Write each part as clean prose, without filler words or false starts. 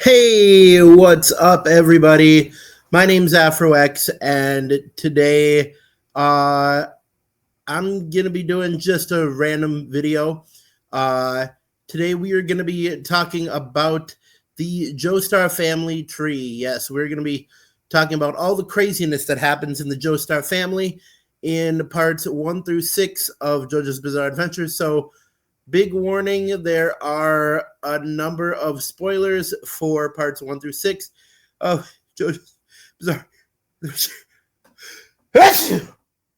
Hey, what's up, everybody? My name's Afro, and today uh, I'm going to be doing just a random video. Uh, Today, we are going to be talking about the Joestar family tree. Yes, we're going to be talking about all the craziness that happens in the Joestar family in parts 1 through 6 of JoJo's Bizarre Adventure. So, big warning, there are a number of spoilers for parts 1 through 6 of JoJo's Bizarre.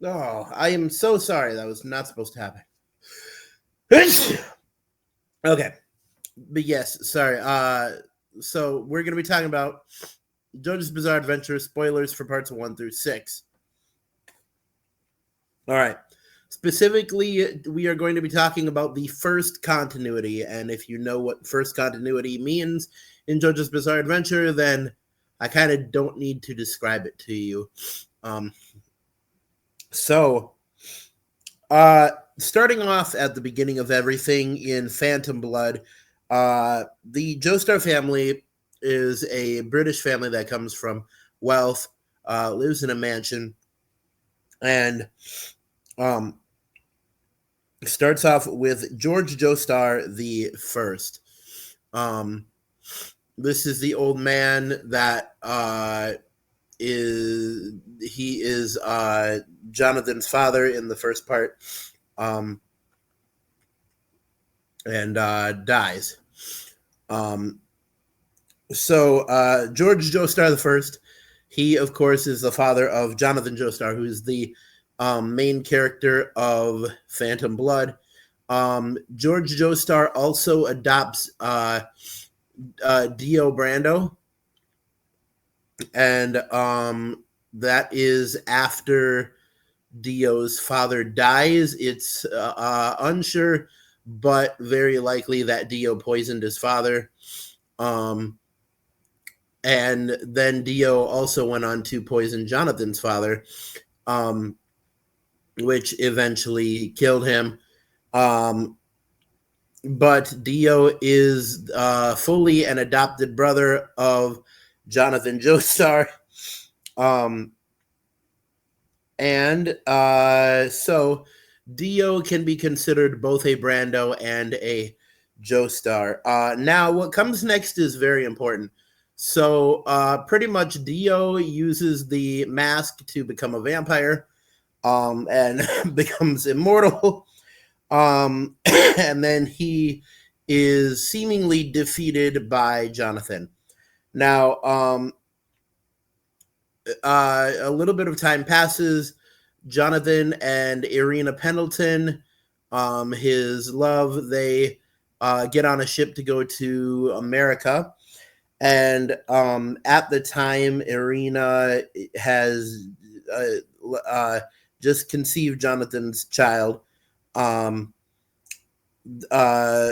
Oh, I am so sorry. That was not supposed to happen. Okay. But yes, sorry. So we're going to be talking about JoJo's Bizarre Adventure spoilers for parts 1 through 6. All right. Specifically, we are going to be talking about the first continuity, and if you know what first continuity means in JoJo's Bizarre Adventure, then I kind of don't need to describe it to you. Starting off at the beginning of everything in Phantom Blood, the Joestar family is a British family that comes from wealth, lives in a mansion, and starts off with George Joestar the First. This is the old man that is Jonathan's father in the first part, and dies. George Joestar the First, he of course is the father of Jonathan Joestar, who is the main character of Phantom Blood. George Joestar also adopts Dio Brando, and that is after Dio's father dies. It's unsure, but very likely that Dio poisoned his father. And then Dio also went on to poison Jonathan's father, which eventually killed him. But Dio is fully an adopted brother of Jonathan Joestar. So Dio can be considered both a Brando and a Joestar. Now, what comes next is very important. So pretty much Dio uses the mask to become a vampire, and becomes immortal. And then he is seemingly defeated by Jonathan. Now, a little bit of time passes. Jonathan and Irina Pendleton, his love, they get on a ship to go to America. And at the time, Irina has just conceived Jonathan's child,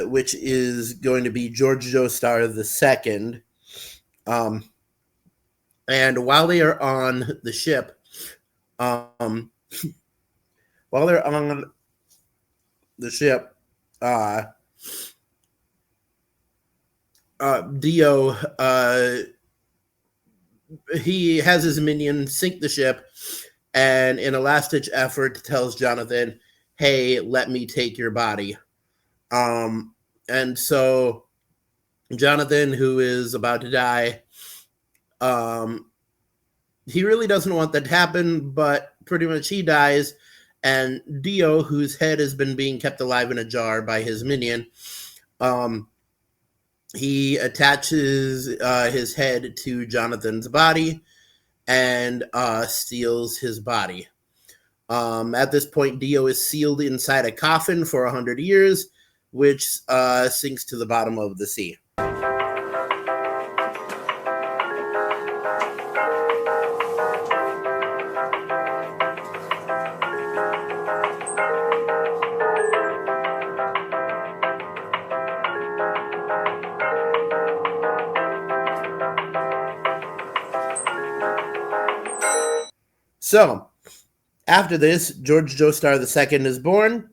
which is going to be George Joestar II. And while they are on the ship, Dio, he has his minion sink the ship, and in a last-ditch effort tells Jonathan, hey, let me take your body. And so Jonathan, who is about to die, he really doesn't want that to happen, but pretty much he dies, and Dio, whose head has been being kept alive in a jar by his minion, he attaches his head to Jonathan's body and steals his body. At this point, Dio is sealed inside a coffin for 100 years, which sinks to the bottom of the sea. So, after this, George Joestar II is born.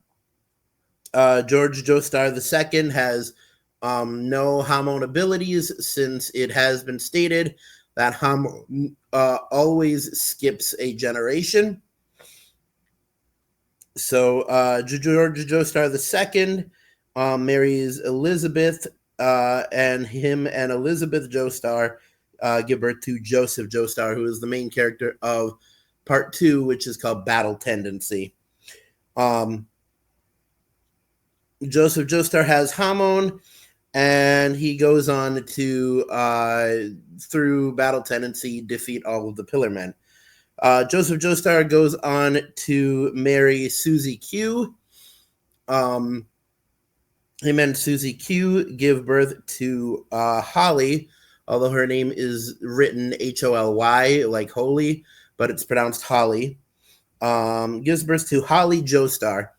George Joestar II has No Hamon abilities, since it has been stated that Hamon always skips a generation. So Joestar II marries Elizabeth, and him and Elizabeth Joestar give birth to Joseph Joestar, who is the main character of Part 2, which is called Battle Tendency. Joseph Joestar has Hamon, and he goes on to, through Battle Tendency, defeat all of the Pillar Men. Joseph Joestar goes on to marry Susie Q. Him and Susie Q give birth to Holly, although her name is written Holy, like holy, but it's pronounced Holly. Gives birth to Holly Joestar.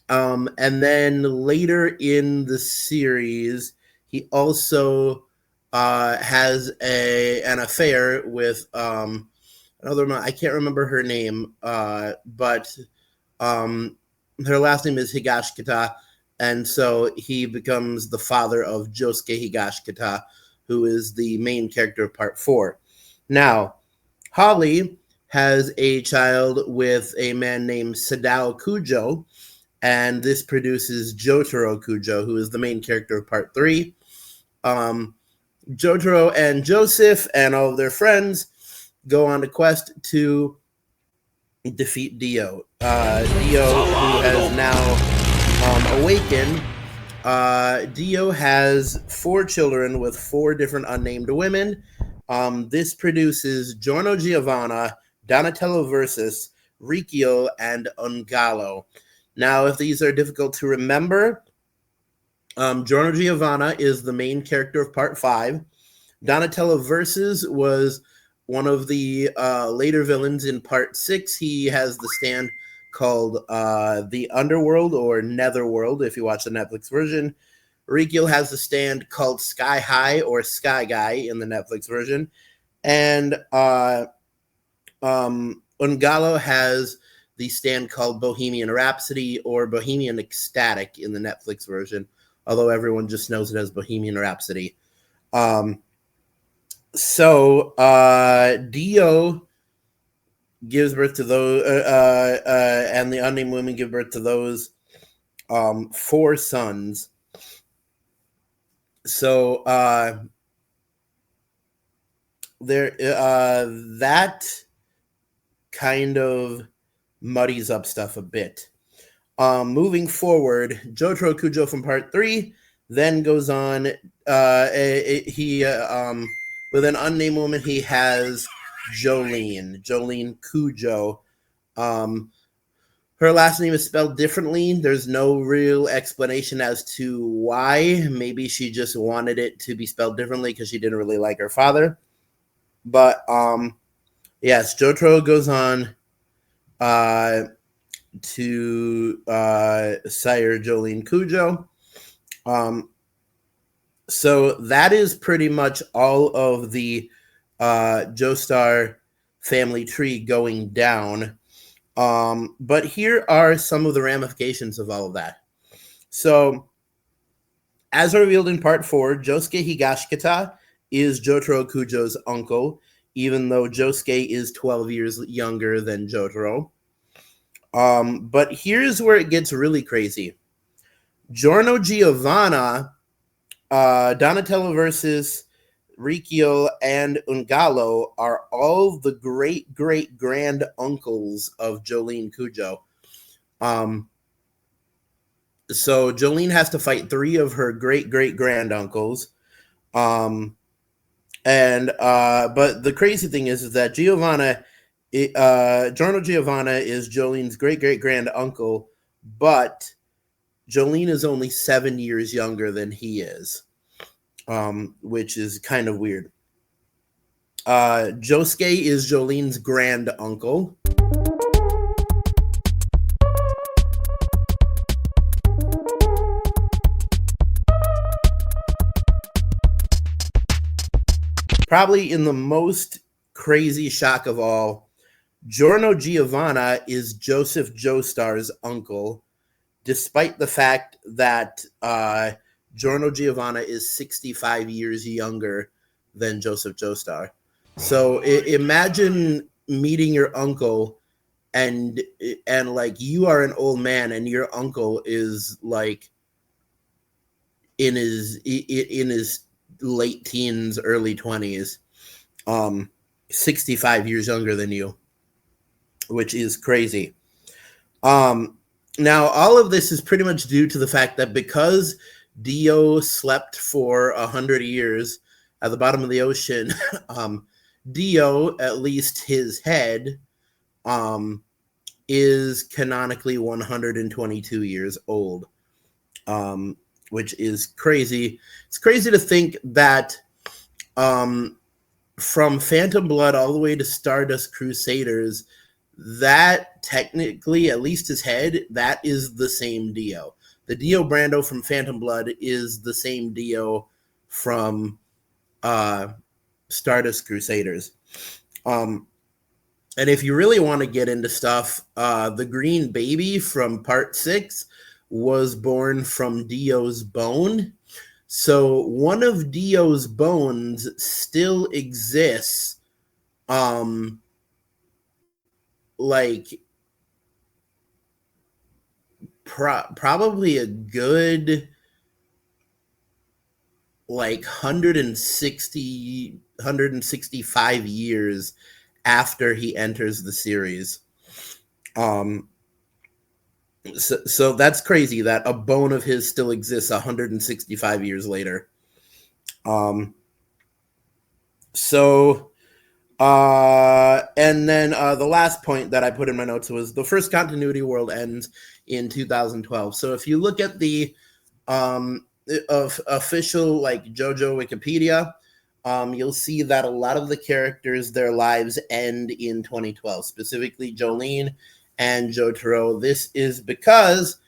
And then later in the series, he also has an affair with another. I can't remember her name, but her last name is Higashikata, and so he becomes the father of Josuke Higashikata, who is the main character of Part 4. Now, Holly has a child with a man named Sadao Kujo, and this produces Jotaro Kujo, who is the main character of Part 3. Jotaro and Joseph and all of their friends go on a quest to defeat Dio. Dio, who has now awakened. Dio has 4 children with 4 different unnamed women. This produces Giorno Giovanna, Donatello Versus, Rikio, and Ungalo. Now, if these are difficult to remember, Giorno Giovanna is the main character of Part 5. Donatello Versus was one of the later villains in Part 6. He has the stand called the Underworld or Netherworld, if you watch the Netflix version. Rikio has the stand called Sky High or Sky Guy in the Netflix version. And Ungalo has the stand called Bohemian Rhapsody or Bohemian Ecstatic in the Netflix version, although everyone just knows it as Bohemian Rhapsody. So Dio gives birth to those, and the unnamed women give birth to those 4 sons. So that kind of muddies up stuff a bit. Moving forward, Jotaro Kujo from Part 3 then goes on. With an unnamed woman, he has Jolene Kujo. Her last name is spelled differently. There's no real explanation as to why. Maybe she just wanted it to be spelled differently because she didn't really like her father. But yes, Jotaro goes on to sire Jolene Kujo. So that is pretty much all of the Joestar family tree going down. But here are some of the ramifications of all of that. So, as revealed in Part 4, Josuke Higashikata is Jotaro Kujo's uncle, even though Josuke is 12 years younger than Jotaro. But here's where it gets really crazy. Giorno Giovanna, Donatello Versus, Rikio, and Ungalo are all the great-great-grand uncles of Jolene Kujo. So Jolene has to fight 3 of her great-great-grand uncles. But the crazy thing is that Giorno Giovanna is Jolene's great-great-grand uncle, but Jolene is only 7 years younger than he is, which is kind of weird. Josuke is Jolene's grand uncle. Probably in the most crazy shock of all, Giorno Giovanna is Joseph Joestar's uncle, despite the fact that Giorno Giovanna is 65 years younger than Joseph Joestar. So imagine meeting your uncle and like you are an old man and your uncle is like in his late teens, early 20s, 65 years younger than you, which is crazy. Now all of this is pretty much due to the fact that because Dio slept for 100 years at the bottom of the ocean, Dio, at least his head, is canonically 122 years old, which is crazy. It's crazy to think that from Phantom Blood all the way to Stardust Crusaders, that technically, at least his head, that is the same Dio. The Dio Brando from Phantom Blood is the same Dio from Stardust Crusaders. And if you really want to get into stuff, the green baby from part 6 was born from Dio's bone. So one of Dio's bones still exists, like probably a good like 165 years after he enters the series. So that's crazy that a bone of his still exists 165 years later. And then the last point that I put in my notes was the first continuity world ends in 2012. So if you look at the official like Jojo Wikipedia, you'll see that a lot of the characters, their lives end in 2012, specifically Jolene and Jotaro. This is because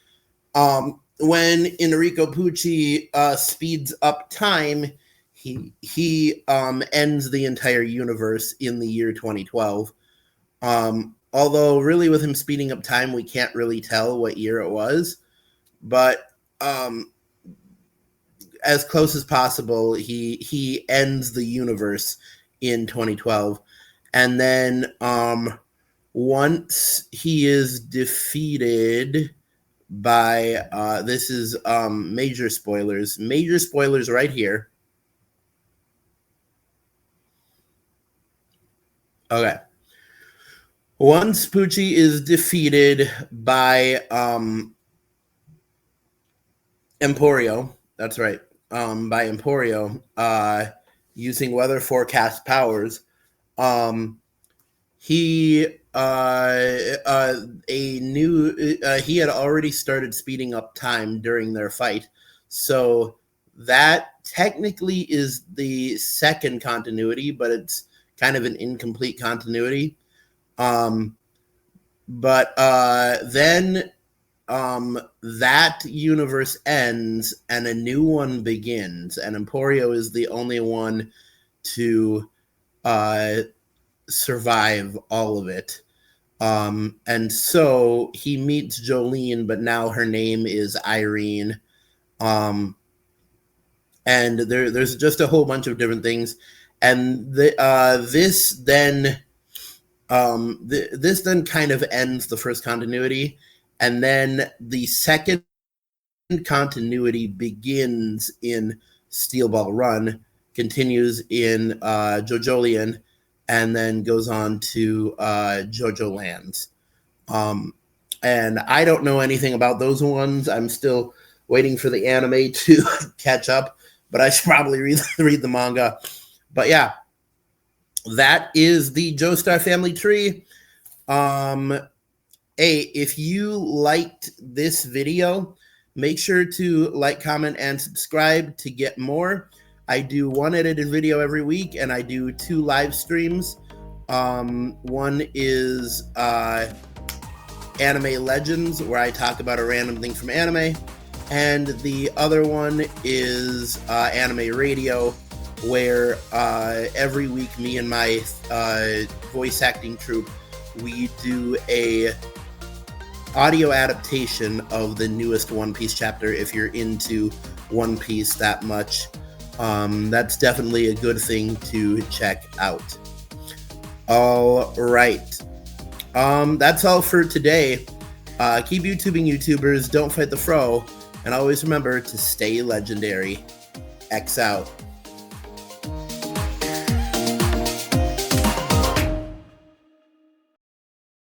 when Enrico Pucci speeds up time, he ends the entire universe in the year 2012. Although really with him speeding up time, we can't really tell what year it was, but as close as possible, he ends the universe in 2012. And then once he is defeated by this is major spoilers right here. Okay. Once Pucci is defeated by Emporio, that's right, by Emporio, using weather forecast powers, he had already started speeding up time during their fight. So that technically is the second continuity, but it's kind of an incomplete continuity. But then that universe ends and a new one begins, and Emporio is the only one to survive all of it. And so he meets Jolene, but now her name is Irene. And there's just a whole bunch of different things. And this then kind of ends the first continuity, and then the second continuity begins in Steel Ball Run, continues in JoJolion, and then goes on to JoJo Lands. And I don't know anything about those ones. I'm still waiting for the anime to catch up, but I should probably read the manga. But yeah, that is the Joestar family tree. Hey, if you liked this video, make sure to like, comment, and subscribe to get more. I do one edited video every week, and I do 2 live streams. One is Anime Legends, where I talk about a random thing from anime, and the other one is Anime Radio, where every week me and my voice acting troupe, we do a audio adaptation of the newest One Piece chapter if you're into One Piece that much. That's definitely a good thing to check out. All right. That's all for today. Keep YouTubing, YouTubers. Don't fight the fro. And always remember to stay legendary. X out.